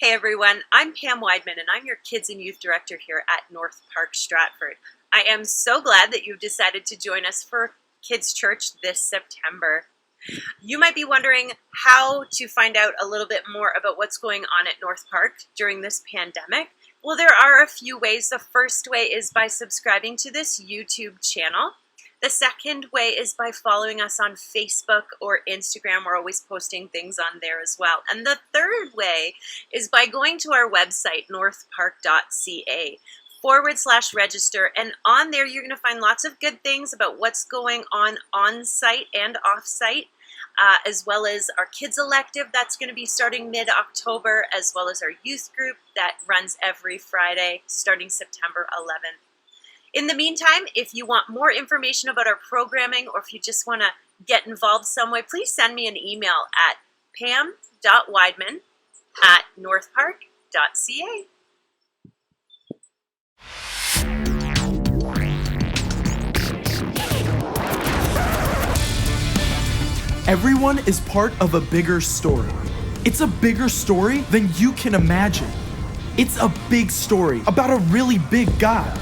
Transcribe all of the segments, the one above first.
Hey everyone, I'm Pam Weidman and I'm your Kids and Youth Director here at North Park Stratford. I am so glad that you've decided to join us for Kids Church this September. You might be wondering how to find out a little bit more about what's going on at North Park during this pandemic. Well, there are a few ways. The first way is by subscribing to this YouTube channel. The second way is by following us on Facebook or Instagram. We're always posting things on there as well. And the third way is by going to our website, northpark.ca/register. And on there, you're going to find lots of good things about what's going on site and off site, as well as our kids elective that's going to be starting mid-October, as well as our youth group that runs every Friday starting September 11th. In the meantime, if you want more information about our programming or if you just want to get involved some way, please send me an email at pam.weidman@northpark.ca. Everyone is part of a bigger story. It's a bigger story than you can imagine. It's a big story about a really big God.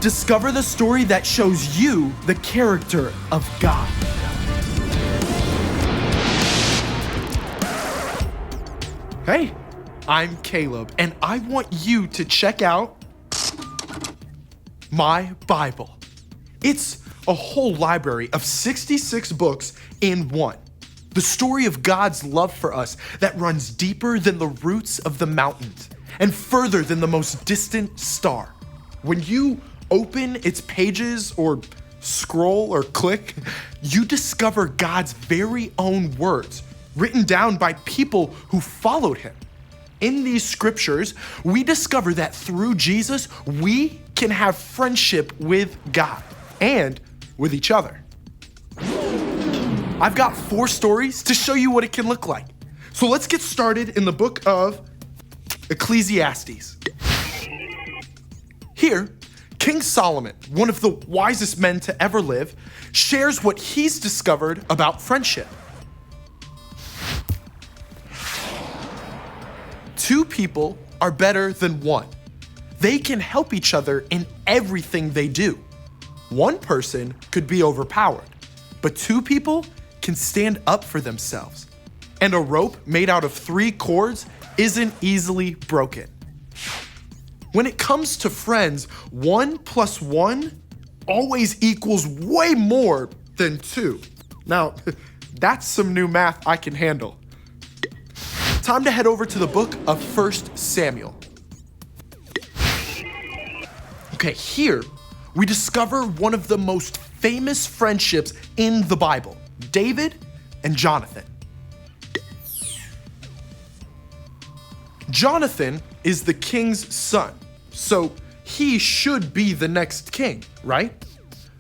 Discover the story that shows you the character of God. Hey, I'm Caleb, and I want you to check out my Bible. It's a whole library of 66 books in one. The story of God's love for us that runs deeper than the roots of the mountains and further than the most distant star. When you open its pages or scroll or click, you discover God's very own words written down by people who followed him. In these scriptures, we discover that through Jesus, we can have friendship with God and with each other. I've got 4 stories to show you what it can look like. So let's get started in the book of Ecclesiastes. Here, King Solomon, one of the wisest men to ever live, shares what he's discovered about friendship. 2 people are better than 1. They can help each other in everything they do. 1 person could be overpowered, but 2 people can stand up for themselves. And a rope made out of 3 cords isn't easily broken. When it comes to friends, 1 + 1 always equals way more than 2. Now, that's some new math I can handle. Time to head over to the book of 1 Samuel. Okay, here we discover one of the most famous friendships in the Bible, David and Jonathan. Jonathan is the king's son, so he should be the next king, right?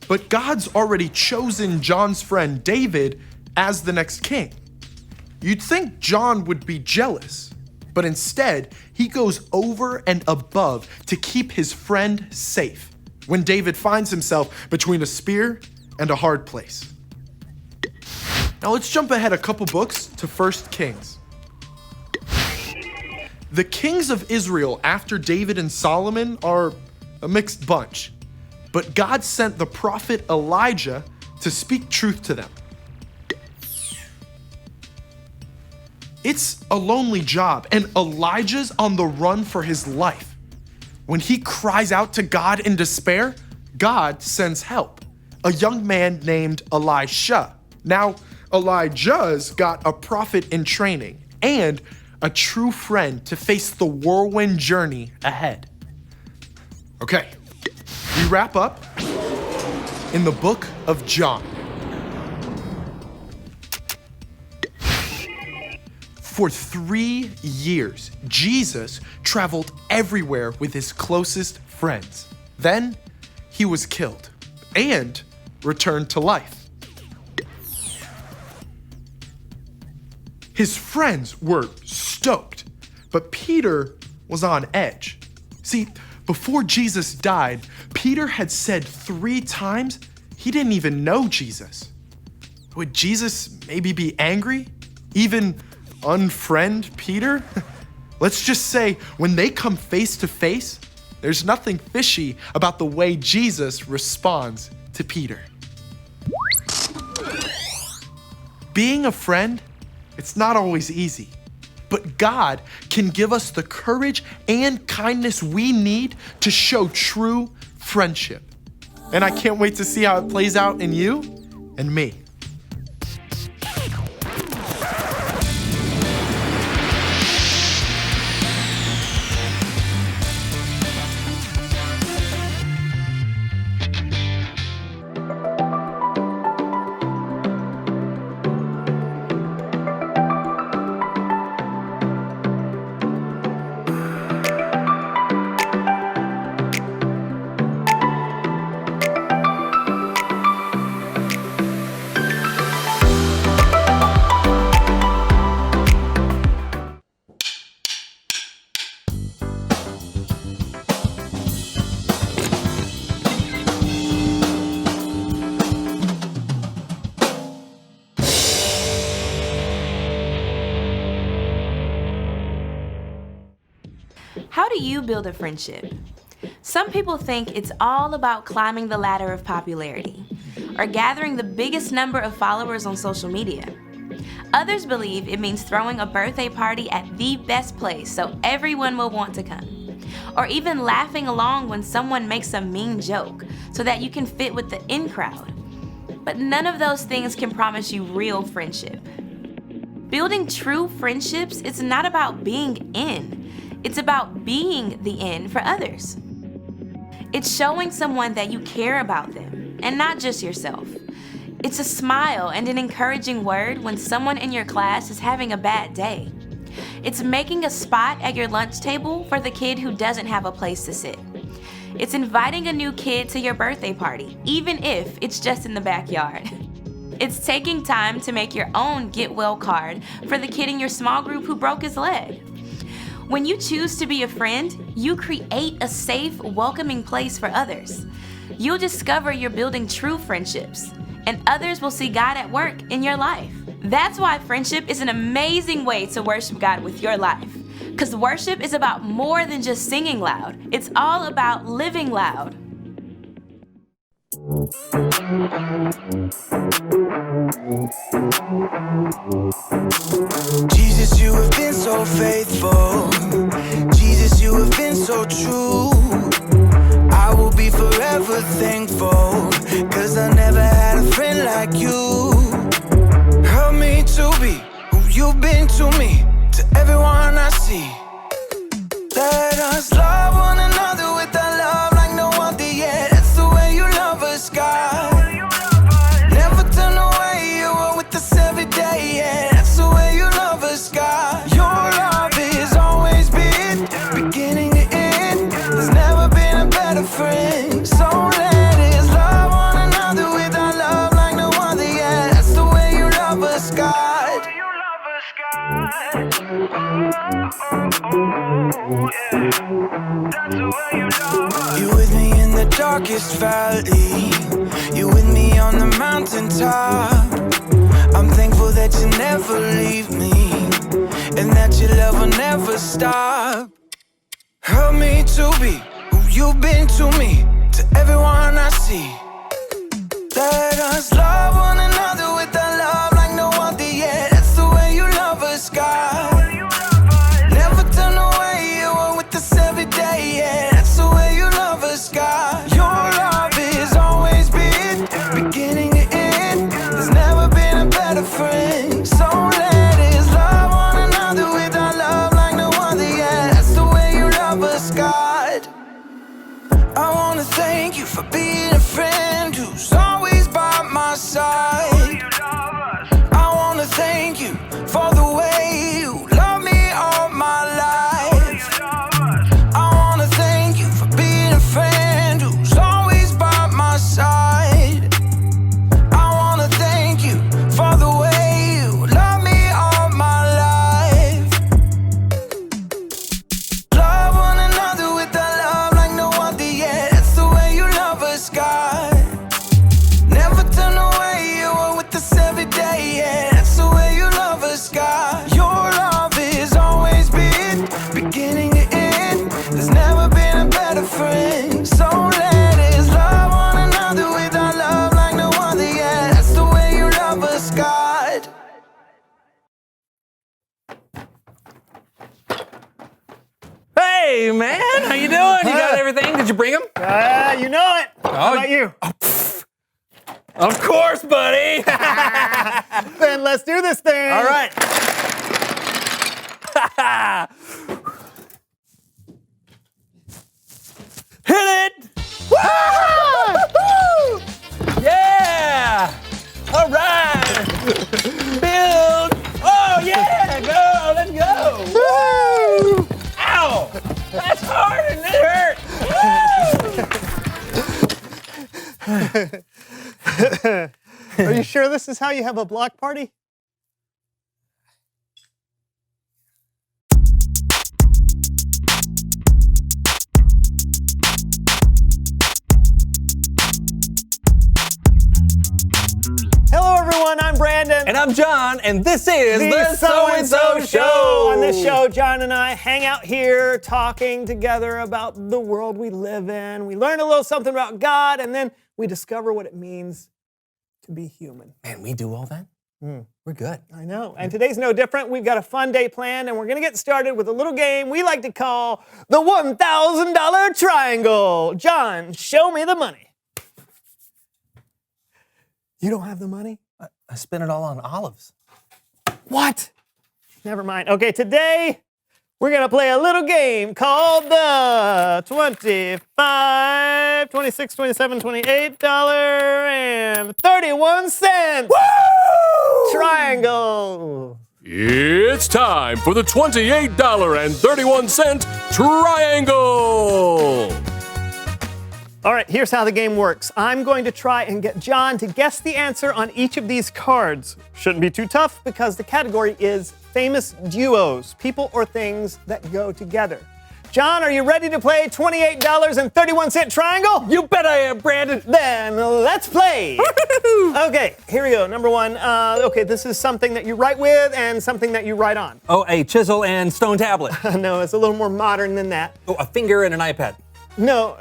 But God's already chosen John's friend David as the next king. You'd think John would be jealous, but instead, he goes over and above to keep his friend safe when David finds himself between a spear and a hard place. Now let's jump ahead a couple books to 1 Kings. The kings of Israel after David and Solomon are a mixed bunch, but God sent the prophet Elijah to speak truth to them. It's a lonely job, and Elijah's on the run for his life. When he cries out to God in despair, God sends help, a young man named Elisha. Now, Elijah's got a prophet in training and a true friend to face the whirlwind journey ahead. Okay, we wrap up in the book of John. For 3 years, Jesus traveled everywhere with his closest friends. Then he was killed and returned to life. His friends were stoked, but Peter was on edge. See, before Jesus died, Peter had said 3 times he didn't even know Jesus. Would Jesus maybe be angry? Even unfriend Peter? Let's just say when they come face to face, there's nothing fishy about the way Jesus responds to Peter. Being a friend, it's not always easy, but God can give us the courage and kindness we need to show true friendship. And I can't wait to see how it plays out in you and me. How do you build a friendship? Some people think it's all about climbing the ladder of popularity or gathering the biggest number of followers on social media. Others believe it means throwing a birthday party at the best place so everyone will want to come, or even laughing along when someone makes a mean joke so that you can fit with the in crowd. But none of those things can promise you real friendship. Building true friendships is not about being in. It's about being the in for others. It's showing someone that you care about them, and not just yourself. It's a smile and an encouraging word when someone in your class is having a bad day. It's making a spot at your lunch table for the kid who doesn't have a place to sit. It's inviting a new kid to your birthday party, even if it's just in the backyard. It's taking time to make your own get well card for the kid in your small group who broke his leg. When you choose to be a friend, you create a safe, welcoming place for others. You'll discover you're building true friendships, and others will see God at work in your life. That's why friendship is an amazing way to worship God with your life. Because worship is about more than just singing loud. It's all about living loud. Jesus, you have been so faithful. Jesus, you have been so true. I will be forever thankful, 'cause I never had a friend like you. Help me to be who you've been to me, to everyone I see. Let us love one another with a love like no other yet. That's the way you love us, God. Never turn away, you are with us every day, yeah. That's the way you love us, God. Your love has always been beginning to end. There's never been a better friend. So let us love one another with our love like no other, yeah. That's the way you love us, God. You're with me in the darkest valley. You're with me on the mountaintop. I'm thankful that you never leave me, and that your love will never stop. Help me to be who you've been to me, to everyone I see. Let us love one another with a love like no other yet. That's the way you love us, God. Never turn away, you are with us every day, yeah. That's the way you love us, God. Your love has always been beginning to end. There's never been a better friend. So let us love one another with our love like no other, yeah. That's the way you love us, God. I wanna thank you for being a friend who's always by my side. Hey, man, how you doing? You got everything? Did you bring them? You know it. How about you? Of course, buddy. Then let's do this thing. All right. Hit it! Woo! Yeah! All right! Build! Oh, yeah! Go! Let's go! Woo! Ow! That's hard and it hurt! Are you sure this is how you have a block party? Hello, everyone. I'm Brandon. And I'm John, and this is the So-and-So Show! On this show, John and I hang out here talking together about the world we live in. We learn a little something about God, and then we discover what it means to be human. Man, we do all that? We're good. I know. And today's no different. We've got a fun day planned, and we're going to get started with a little game we like to call the $1,000 Triangle. John, show me the money. You don't have the money? I spent it all on olives. What? Never mind. Okay, today we're going to play a little game called the $25, $26, $27, $28 and 31 cents. Woo! Triangle. It's time for the $28.31 Triangle! All right, here's how the game works. I'm going to try and get John to guess the answer on each of these cards. Shouldn't be too tough because the category is famous duos, people or things that go together. John, are you ready to play $28.31 Triangle? You bet I am, Brandon. Then let's play. Okay, here we go. Number one. Okay, this is something that you write with and something that you write on. Oh, a chisel and stone tablet. No, it's a little more modern than that. Oh, a finger and an iPad. No,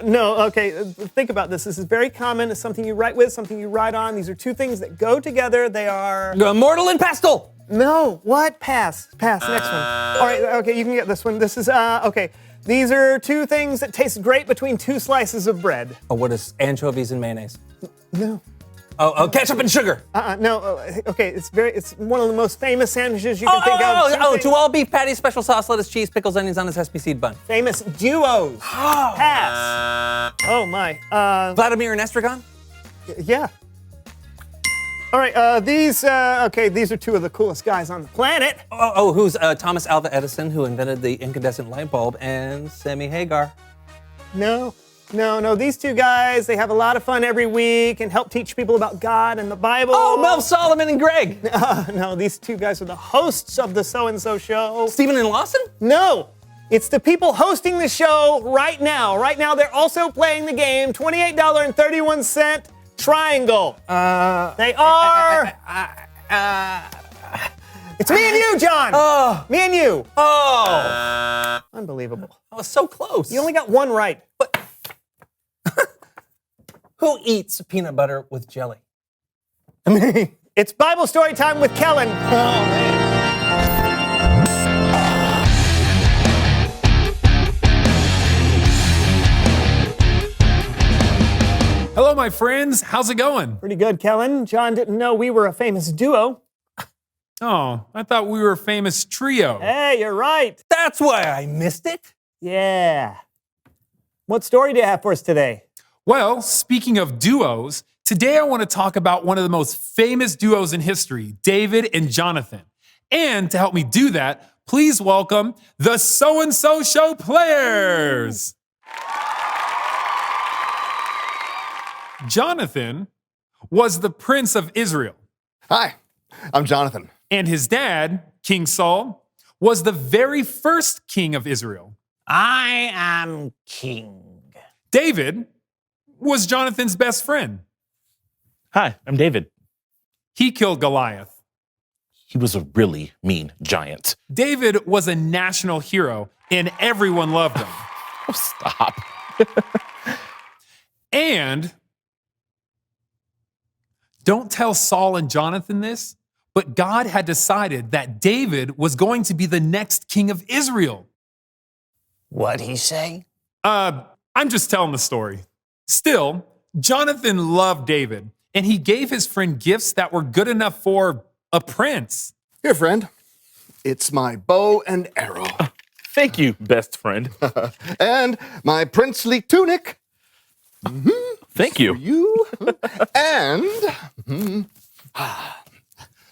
okay, think about this. This is very common. It's something you write with, something you write on. These are two things that go together. They are... Mortal and pestle. No, what? Pass, next one. All right, okay, you can get this one. This is, okay. These are two things that taste great between two slices of bread. Oh, what is anchovies and mayonnaise? No. Oh, ketchup and sugar. No, okay, it's one of the most famous sandwiches you can think of. To all beef patties, special sauce, lettuce, cheese, pickles, onions on a sesame seed bun. Famous duos. Pass. Oh my. Vladimir and Estragon? Yeah. All right, these are two of the coolest guys on the planet. Who's Thomas Alva Edison, who invented the incandescent light bulb, and Sammy Hagar? No, these two guys, they have a lot of fun every week and help teach people about God and the Bible. Oh, Mel Solomon and Greg. No, these two guys are the hosts of the So-and-So Show. Stephen and Lawson? No, it's the people hosting the show right now. Right now, they're also playing the game, $28.31 Triangle. They are... It's me and you, John. Oh. Me and you. Oh. Unbelievable. I was so close. You only got one right. But who eats peanut butter with jelly? I mean, it's Bible story time with Kellen. Oh, man. Hello, my friends. How's it going? Pretty good, Kellen. John didn't know we were a famous duo. Oh, I thought we were a famous trio. Hey, you're right. That's why I missed it. Yeah. What story do you have for us today? Well, speaking of duos, today I want to talk about one of the most famous duos in history, David and Jonathan. And to help me do that, please welcome the So-and-So Show players. Jonathan was the prince of Israel. Hi, I'm Jonathan. And his dad, King Saul, was the very first king of Israel. I am king. David was Jonathan's best friend. Hi, I'm David. He killed Goliath. He was a really mean giant. David was a national hero, and everyone loved him. Oh, stop. And don't tell Saul and Jonathan this, but God had decided that David was going to be the next king of Israel. What'd he say? I'm just telling the story. Still, Jonathan loved David, and he gave his friend gifts that were good enough for a prince. Here, friend. It's my bow and arrow. Thank you, best friend. And my princely tunic. Thank you. You. And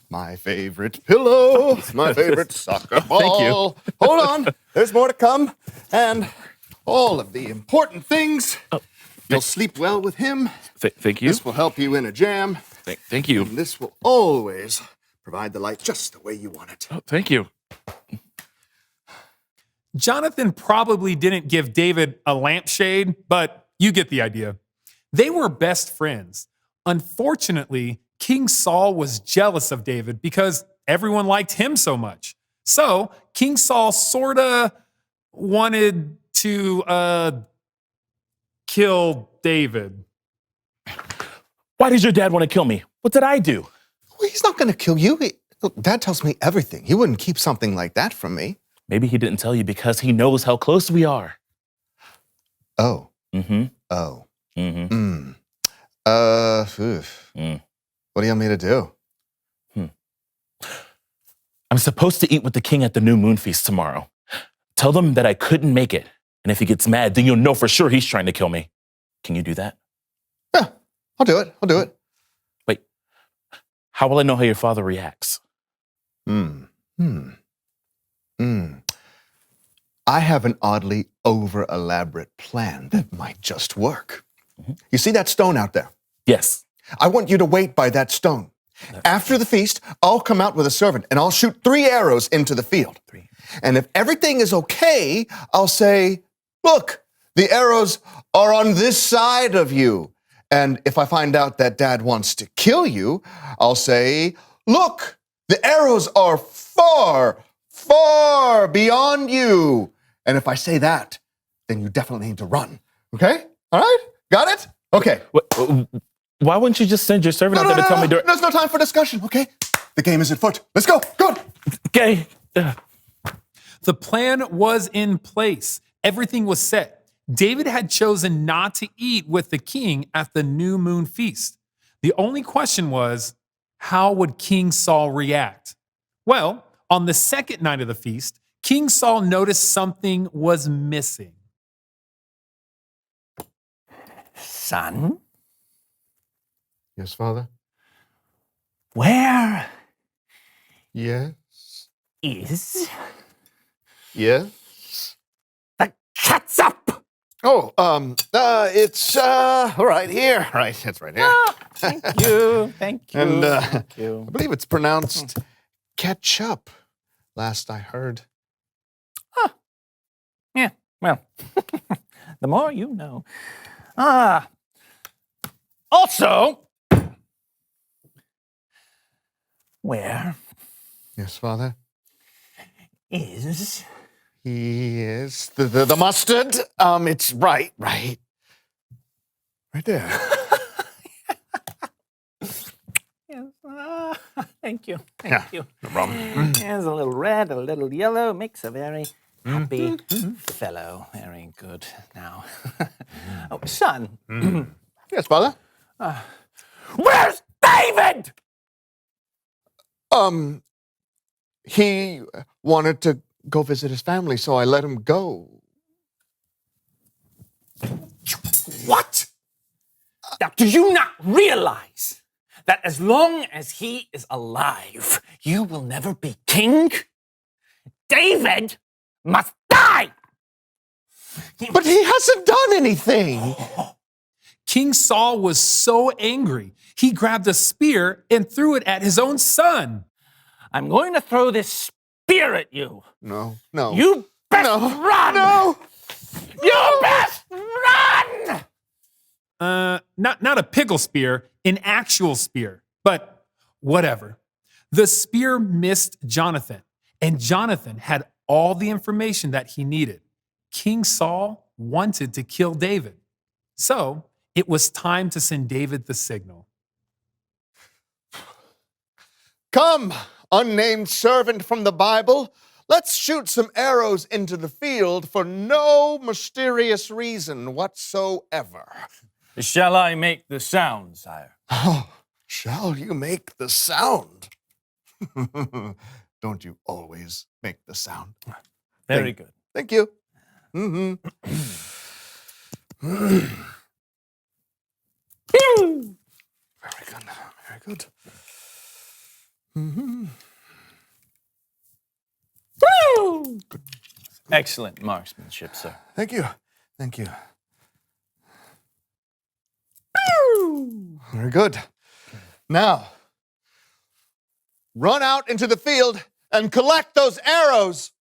my favorite pillow. My favorite soccer ball. Thank you. Hold on. There's more to come. And all of the important things. You'll sleep well with him. Thank you. This will help you in a jam. Thank you. And this will always provide the light just the way you want it. Oh, thank you. Jonathan probably didn't give David a lampshade, but you get the idea. They were best friends. Unfortunately, King Saul was jealous of David because everyone liked him so much. So King Saul sorta wanted to kill David. Why did your dad want to kill me? What did I do? Well, he's not going to kill you. Look, Dad tells me everything. He wouldn't keep something like that from me. Maybe he didn't tell you because he knows how close we are. Oh. Mm-hmm. Oh. Mm-hmm. What do you want me to do? I'm supposed to eat with the king at the new moon feast tomorrow. Tell them that I couldn't make it. And if he gets mad, then you'll know for sure he's trying to kill me. Can you do that? Yeah, I'll do it. Wait, how will I know how your father reacts? I have an oddly over-elaborate plan that might just work. You see that stone out there? Yes. I want you to wait by that stone. After the feast, I'll come out with a servant and I'll shoot 3 arrows into the field. And if everything is okay, I'll say, look, the arrows are on this side of you. And if I find out that Dad wants to kill you, I'll say, look, the arrows are far, far beyond you. And if I say that, then you definitely need to run. Okay? All right? Got it? Okay. Why wouldn't you just send your servant out there to tell me during... There's no time for discussion, okay? The game is afoot. Let's go. Good. Okay. The plan was in place. Everything was set. David had chosen not to eat with the king at the new moon feast. The only question was, how would King Saul react? Well, on the second night of the feast, King Saul noticed something was missing. Son? Yes, Father? Where Yes. is Yes. the catsup? Oh, it's, right here. Right, it's right here. Oh, thank you. Thank you. And, thank you. I believe it's pronounced ketchup, last I heard. Yeah, well, the more you know. Also, where Yes, Father? is Yes. The mustard? It's right there. Yes, thank you. Yeah, Thank you. no problem. There's a little red, a little yellow, makes a very happy fellow. Very good. Now, oh, son. Yes, Father? Where's David? He wanted to go visit his family, so I let him go. What? Now, do you not realize that as long as he is alive, you will never be king? David must die! But he hasn't done anything. King Saul was so angry, he grabbed a spear and threw it at his own son. I'm going to throw this spear at you. No. You best run! No! You best run! Not a pickle spear, an actual spear, but whatever. The spear missed Jonathan, and Jonathan had all the information that he needed. King Saul wanted to kill David. So it was time to send David the signal. Come, unnamed servant from the Bible. let's shoot some arrows into the field for no mysterious reason whatsoever. Shall I make the sound, sire? Oh, shall you make the sound? Don't you always make the sound? Very good. Thank you. Mm-hmm. Very good. Very good. Mm-hmm. Good. Excellent marksmanship, sir. Thank you. Thank you. Very good. Now, run out into the field and collect those arrows.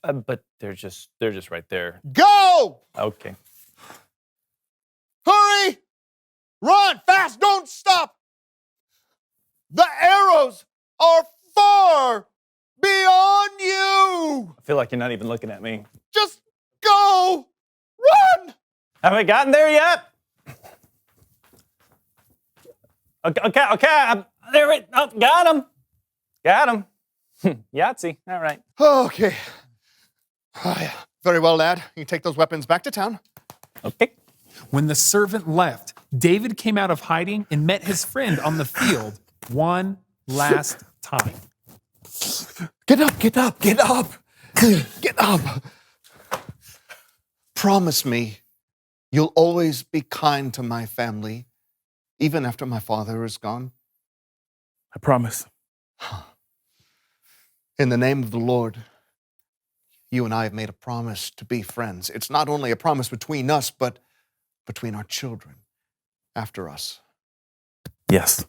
But they're just right there. Go! Okay. Hurry! Run fast! Don't stop! The arrows are far beyond you! I feel like you're not even looking at me. Just go! Run! Haven't gotten there yet? Okay. There we go. Got him. Got him. Yahtzee. All right. Okay. Very well, lad. You take those weapons back to town. Okay. When the servant left, David came out of hiding and met his friend on the field one last time. Get up, get up, get up. Get up. Promise me you'll always be kind to my family, even after my father is gone. I promise. In the name of the Lord, you and I have made a promise to be friends. It's not only a promise between us, but between our children after us. Yes.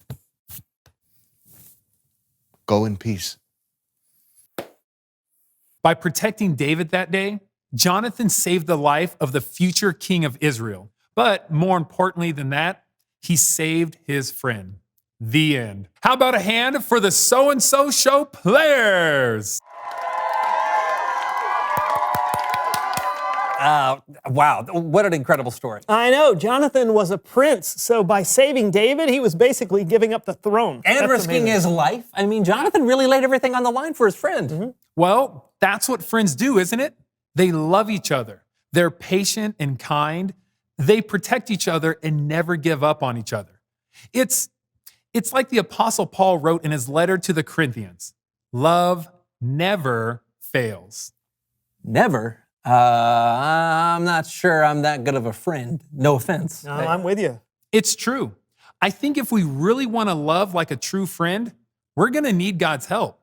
Go in peace. By protecting David that day, Jonathan saved the life of the future king of Israel. But more importantly than that, he saved his friend. The end. How about a hand for the So-and-So Show players? Wow, what an incredible story. I know. Jonathan was a prince, so by saving David, he was basically giving up the throne. And That's risking amazing. his life. I mean, Jonathan really laid everything on the line for his friend. Mm-hmm. Well, that's what friends do, isn't it? They love each other. They're patient and kind. They protect each other and never give up on each other. It's like the Apostle Paul wrote in his letter to the Corinthians, love never fails. Never? I'm not sure I'm that good of a friend. No offense. No, I'm with you. It's true. I think if we really want to love like a true friend, we're going to need God's help.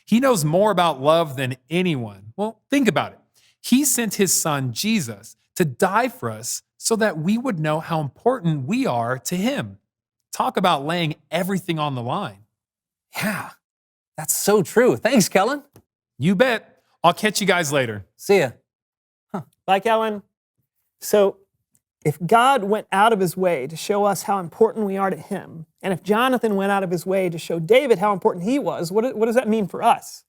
He knows more about love than anyone. Well, think about it. He sent his son, Jesus, to die for us so that we would know how important we are to him. Talk about laying everything on the line. Yeah, that's so true. Thanks, Kellen. You bet. I'll catch you guys later. See ya. Bye, Kellen. So, if God went out of his way to show us how important we are to him, and if Jonathan went out of his way to show David how important he was, what does that mean for us?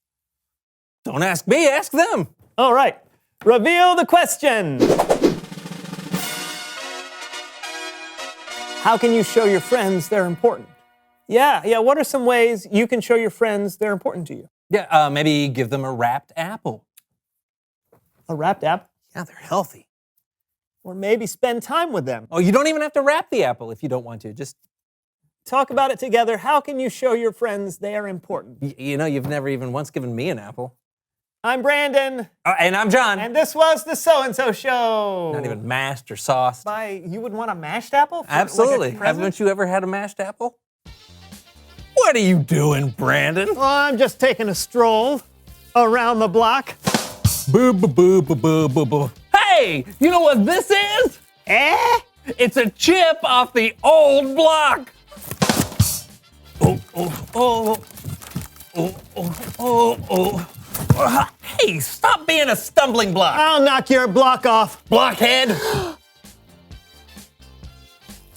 Don't ask me, ask them. All right. Reveal the question. How can you show your friends they're important? Yeah, what are some ways you can show your friends they're important to you? Yeah, maybe give them a wrapped apple. A wrapped apple? Yeah, they're healthy. Or maybe spend time with them. Oh, you don't even have to wrap the apple if you don't want to. Just talk about it together. How can you show your friends they are important? You know, you've never even once given me an apple. I'm Brandon. And I'm John. And this was the So-and-So Show. Not even mashed or sauced. You would want a mashed apple? Absolutely. Like Haven't you ever had a mashed apple? What are you doing, Brandon? Well, I'm just taking a stroll around the block. Boo, boo, boo, boo, boo, boo, boo. Hey, you know what this is? It's a chip off the old block. Hey, stop being a stumbling block. I'll knock your block off. Blockhead.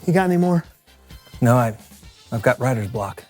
You got any more? No, I've got writer's block.